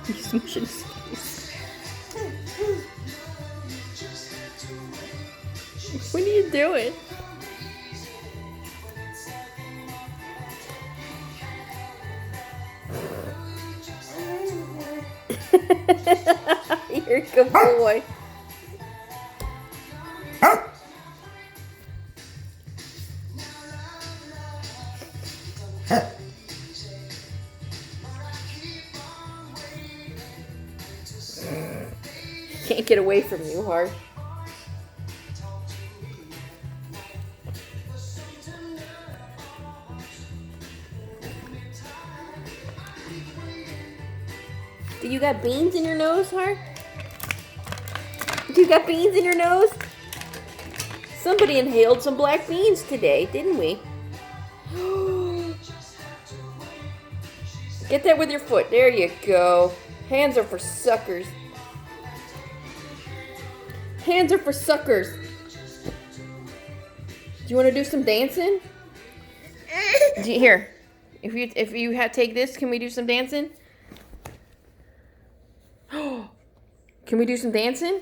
He's smushing his face. What are you doing? You're a good boy. Can't get away from you, Hart. Do you got beans in your nose, Hart? You got beans in your nose? Somebody inhaled some black beans today, didn't we? Get that with your foot. There you go. Hands are for suckers. Hands are for suckers. Do you want to do some dancing? Here. If you take this, can we do some dancing? Can we do some dancing?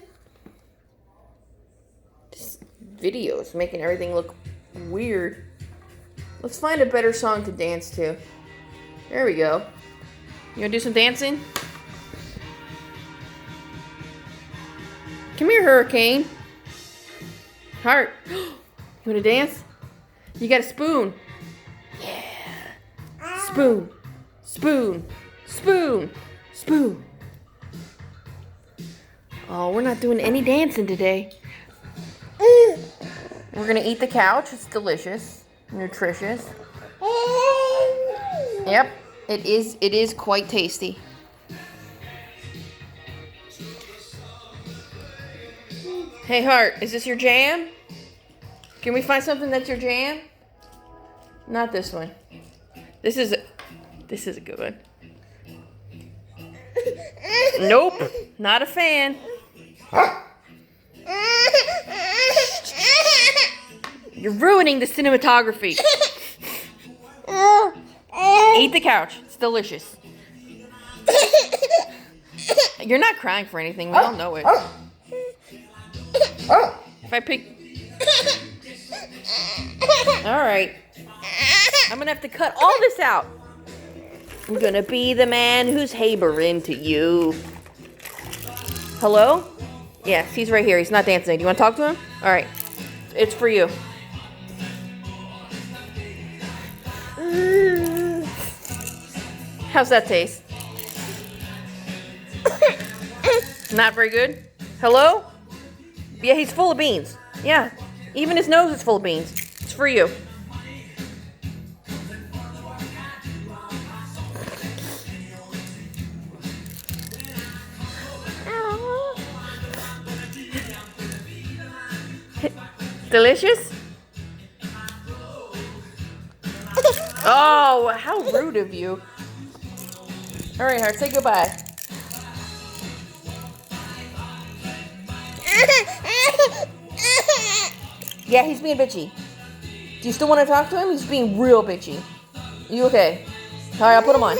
This video is making everything look weird. Let's find a better song to dance to. There we go. You wanna do some dancing? Come here, Hurricane. Hart. You wanna dance? You got a spoon. Yeah. Spoon. Spoon. Spoon. Spoon. Oh, we're not doing any dancing today. We're gonna eat the couch. It's delicious, nutritious. Yep, it is. It is quite tasty. Hey, Hart, is this your jam? Can we find something that's your jam? Not this one. This is a good one. Nope, not a fan. You're ruining the cinematography. Eat the couch. It's delicious. You're not crying for anything. We all know it. If I pick... Alright. I'm gonna have to cut all this out. I'm gonna be the man who's Habering to you. Hello? Yes, he's right here. He's not dancing. Do you want to talk to him? Alright. It's for you. How's that taste? Not very good? Hello? Yeah, he's full of beans. Yeah. Even his nose is full of beans. It's for you. Delicious? Oh, how rude of you. All right, Hart, say goodbye. Yeah, he's being bitchy. Do you still want to talk to him? He's being real bitchy. You okay? All right, I'll put him on.